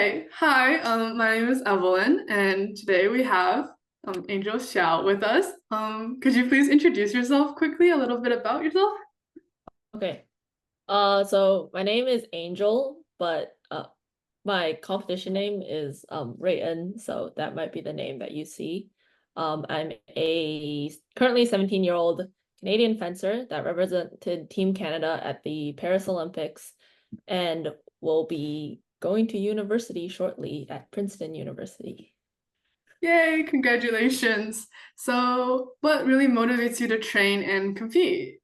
Hey, hi, my name is Evelyn, and today we have Angel Xiao with us. Could you please introduce yourself quickly, a little bit about yourself? Okay. So my name is Angel, but my competition name is Ruien, so that might be the name that you see. I'm a currently 17-year-old Canadian fencer that represented Team Canada at the Paris Olympics and will be going to university shortly at Princeton University. Yay, congratulations. So, what really motivates you to train and compete?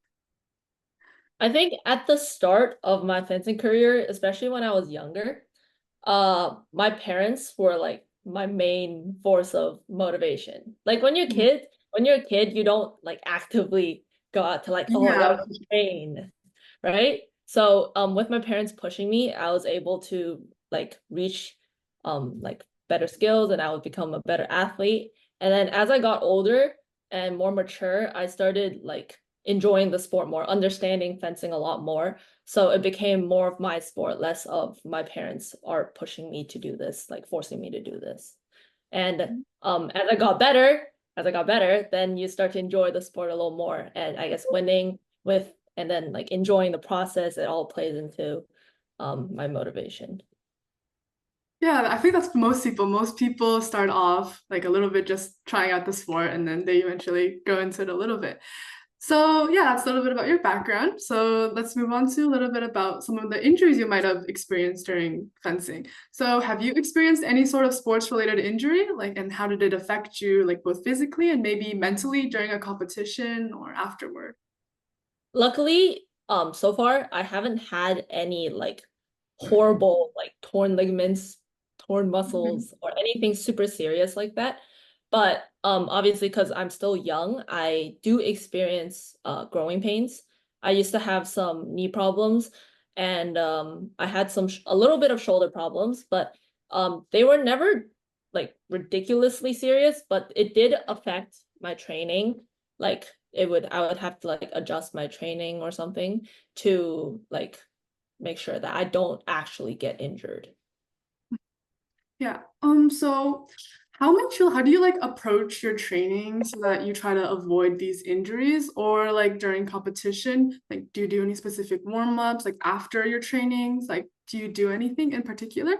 I think at the start of my fencing career, especially when I was younger, my parents were like my main force of motivation. Like when you're a kid, you don't like actively go out to like, oh, I gotta Yeah. go train, right? So with my parents pushing me, I was able to like reach like better skills and I would become a better athlete. And then as I got older and more mature, I started like enjoying the sport more, understanding fencing a lot more. So it became more of my sport, less of my parents are pushing me to do this, like forcing me to do this. And as I got better, then you start to enjoy the sport a little more. And I guess winning with and then like enjoying the process, it all plays into my motivation. Yeah, I think that's most people. Most people start off like a little bit just trying out the sport and then they eventually go into it a little bit. So, yeah, that's a little bit about your background. So, let's move on to a little bit about some of the injuries you might have experienced during fencing. So, have you experienced any sort of sports related injury? Like, and how did it affect you, like both physically and maybe mentally during a competition or afterward? Luckily, so far I haven't had any like horrible like torn ligaments, torn Mhm. muscles, or anything super serious like that. But obviously because I'm still young, I do experience growing pains. I used to have some knee problems and I had a little bit of shoulder problems, but they were never like ridiculously serious, but it did affect my training. Like I would have to like adjust my training or something to like make sure that I don't actually get injured. Yeah. So how do you like approach your training so that you try to avoid these injuries or like during competition? Like, do you do any specific warm-ups like after your trainings? Like, do you do anything in particular?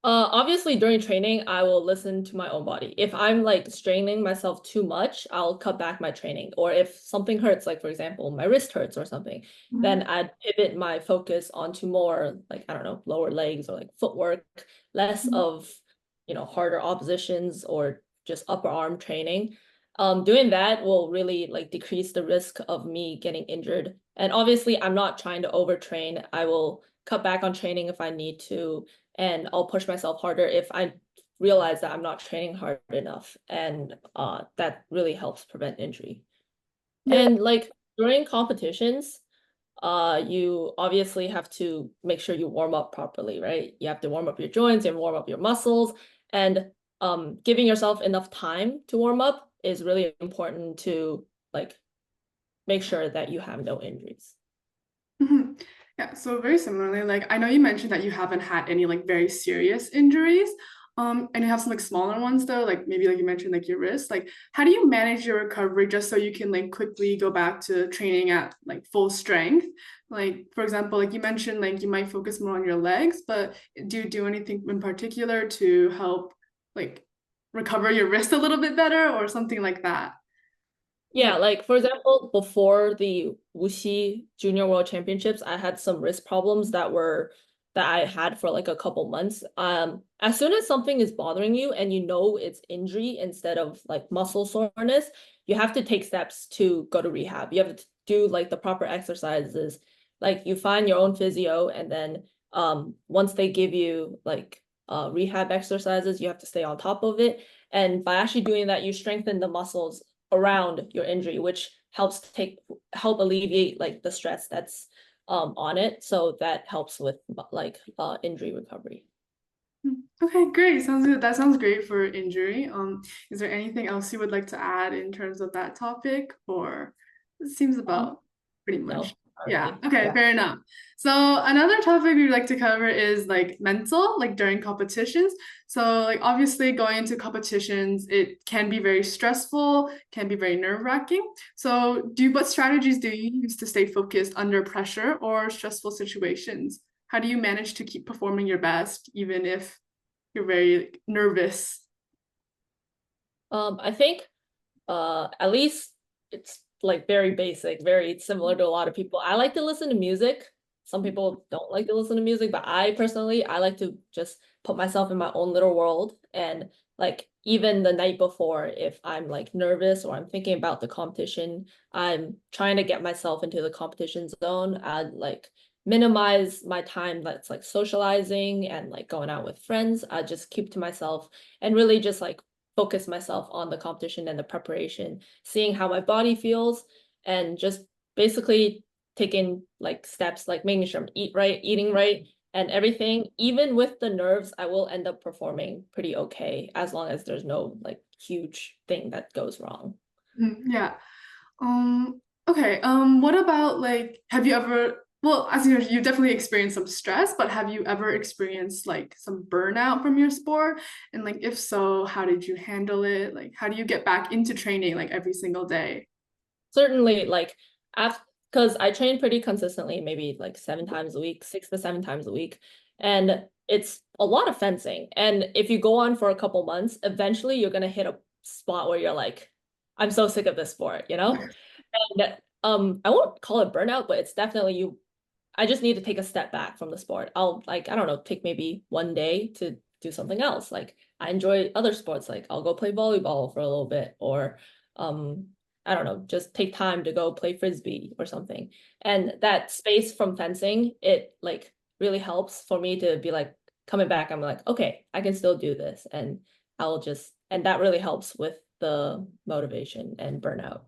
Obviously during training, I will listen to my own body. If I'm like straining myself too much, I'll cut back my training. Or if something hurts, like for example, my wrist hurts or something, then Mhm. I'd pivot my focus onto more like, I don't know, lower legs or like footwork, less of, harder oppositions or just upper arm training. Doing that will really like decrease the risk of me getting injured. And obviously, I'm not trying to overtrain. I will cut back on training if I need to and I'll push myself harder if I realize that I'm not training hard enough. And that really helps prevent injury. Yeah. And like during competitions, you obviously have to make sure you warm up properly, right? You have to warm up your joints, you have to warm up your muscles, and giving yourself enough time to warm up is really important to like make sure that you have no injuries. Mhm. Yeah, so very similarly, like I know you mentioned that you haven't had any like very serious injuries. And you have some like smaller ones though, like maybe like you mentioned like your wrist. Like how do you manage your recovery just so you can like quickly go back to training at like full strength? Like for example, like you mentioned like you might focus more on your legs, but do you do anything in particular to help like recover your wrist a little bit better or something like that? Yeah, like for example, before the Wuxi Junior World Championships, I had some wrist problems that I had for like a couple months. As soon as something is bothering you and you know it's injury instead of like muscle soreness, you have to take steps to go to rehab. You have to do like the proper exercises. Like you find your own physio and then once they give you like rehab exercises, you have to stay on top of it. And by actually doing that, you strengthen the muscles around your injury, which help alleviate like the stress that's on it. So that helps with like injury recovery. Okay, great. Sounds good. That sounds great for injury. Is there anything else you would like to add in terms of that topic, or it seems Um, about pretty much? no. Yeah, honestly. okay, Yeah. fair enough. So another topic we'd like to cover is like mental, like during competitions. So like obviously going into competitions, it can be very stressful, can be very nerve-wracking. So what strategies do you use to stay focused under pressure or stressful situations? How do you manage to keep performing your best even if you're very like, nervous? I think at least it's like very basic, very similar to a lot of people. I like to listen to music. Some people don't like to listen to music, but I personally, I like to just put myself in my own little world. And like even the night before, if I'm like nervous or I'm thinking about the competition, I'm trying to get myself into the competition zone. I'd like minimize my time that's like socializing and like going out with friends. I just keep to myself and really just like focus myself on the competition and the preparation, seeing how my body feels, and just basically taking like steps, like making sure I'm eating right, and everything. Even with the nerves, I will end up performing pretty okay as long as there's no like huge thing that goes wrong. Yeah. Um, okay. What about like, have you ever, well, as you definitely experienced some stress, but have you ever experienced like some burnout from your sport? And like, if so, how did you handle it? Like, how do you get back into training like every single day? Certainly, like after, because I train pretty consistently, maybe like 7 times a week, 6 to 7 times a week, and it's a lot of fencing. And if you go on for a couple months, eventually you're gonna hit a spot where you're like, I'm so sick of this sport, you know? And I won't call it burnout, but it's definitely you. I just need to take a step back from the sport. I'll like, I don't know, take maybe one day to do something else. Like I enjoy other sports, like I'll go play volleyball for a little bit, or um, I don't know, just take time to go play frisbee or something. And that space from fencing, it like really helps for me to be like coming back. I'm like, okay, I can still do this. And I'll just, and that really helps with the motivation and burnout.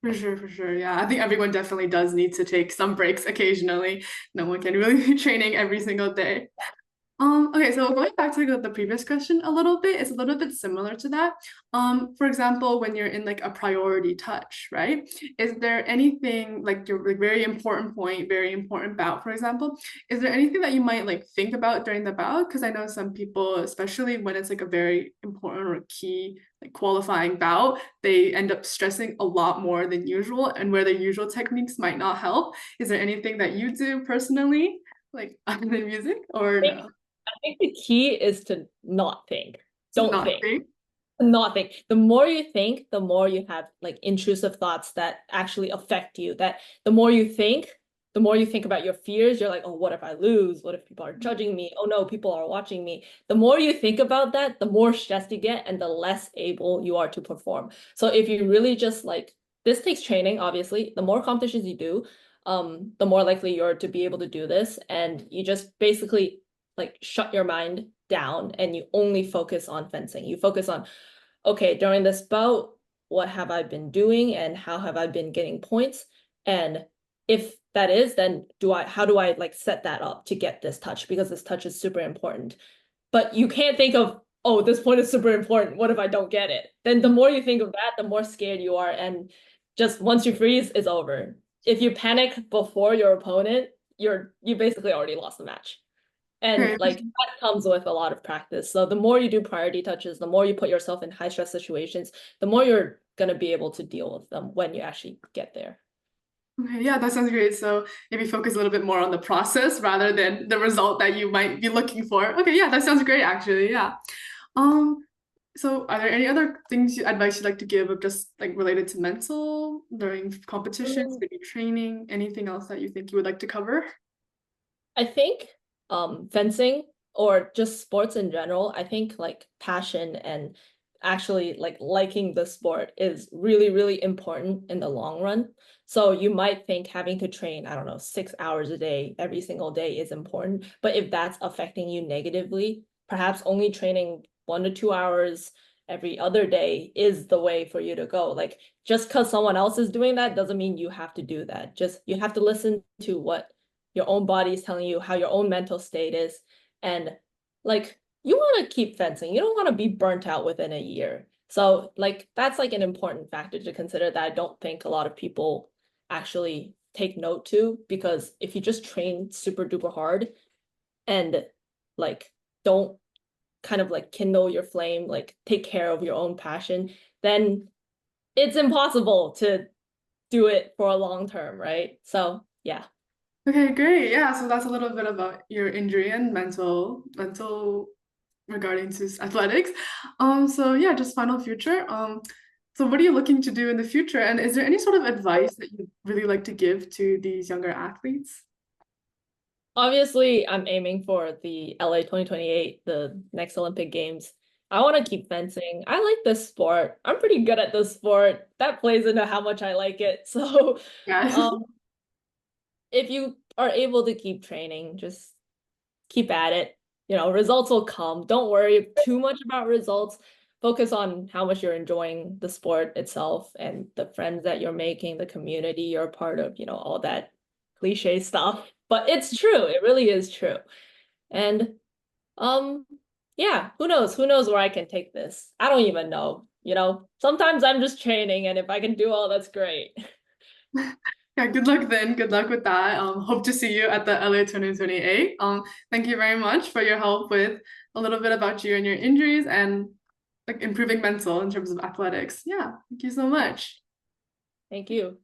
For sure, for sure. Yeah, I think everyone definitely does need to take some breaks occasionally. No one can really be training every single day. Okay, so going back to the previous question a little bit, it's a little bit similar to that. For example, when you're in like a priority touch, right? Is there anything like your like, very important point, very important bout, for example? Is there anything that you might like think about during the bout? Because I know some people, especially when it's like a very important or key like qualifying bout, they end up stressing a lot more than usual, and where the usual techniques might not help. Is there anything that you do personally, like other than music, or no? I think the key is to not think. To Don't not think. think. Not think. The more you think, the more you have like intrusive thoughts that actually affect you. That the more you think, the more you think about your fears, you're like, oh, what if I lose? What if people are judging me? Oh no, people are watching me. The more you think about that, the more stressed you get and the less able you are to perform. So if you really just like this takes training, obviously, the more competitions you do, the more likely you're to be able to do this. And you just basically like shut your mind down and you only focus on fencing. You focus on, okay, during this bout, what have I been doing and how have I been getting points? And if that is, then how do I like set that up to get this touch? Because this touch is super important. But you can't think of, oh, this point is super important. What if I don't get it? Then the more you think of that, the more scared you are. And just once you freeze, it's over. If you panic before your opponent, you basically already lost the match. And Okay. like that comes with a lot of practice. So the more you do priority touches, the more you put yourself in high stress situations, the more you're gonna be able to deal with them when you actually get there. Okay, yeah, that sounds great. So maybe focus a little bit more on the process rather than the result that you might be looking for. Okay, yeah, that sounds great actually. Yeah. Um, so are there any other advice you'd like to give of just like related to mental during competitions, maybe training, anything else that you think you would like to cover? I think fencing or just sports in general, I think like passion and actually like liking the sport is really, really important in the long run. So you might think having to train, I don't know, 6 hours a day, every single day is important. But if that's affecting you negatively, perhaps only training 1 to 2 hours every other day is the way for you to go. Like just because someone else is doing that doesn't mean you have to do that. Just you have to listen to what your own body is telling you, how your own mental state is. And like you want to keep fencing. You don't want to be burnt out within a year. So like that's like an important factor to consider that I don't think a lot of people actually take note to, because if you just train super duper hard and like don't kind of like kindle your flame, like take care of your own passion, then it's impossible to do it for a long term, right? So yeah. Okay, great. Yeah, so that's a little bit about your injury and mental regarding to athletics. So yeah, just final future. So what are you looking to do in the future? And is there any sort of advice that you'd really like to give to these younger athletes? Obviously, I'm aiming for the LA 2028, the next Olympic Games. I want to keep fencing. I like this sport. I'm pretty good at this sport. That plays into how much I like it. So, Yeah. um, if you are able to keep training, just keep at it. You know, results will come. Don't worry too much about results. Focus on how much you're enjoying the sport itself and the friends that you're making, the community you're a part of, you know, all that cliche stuff. But it's true. It really is true. And um, yeah, who knows? Who knows where I can take this? I don't even know. You know, sometimes I'm just training, and if I can do all, that's great. Yeah, good luck then. Good luck with that. Hope to see you at the LA 2028. Thank you very much for your help with a little bit about you and your injuries and like improving mental in terms of athletics. Yeah, thank you so much. Thank you.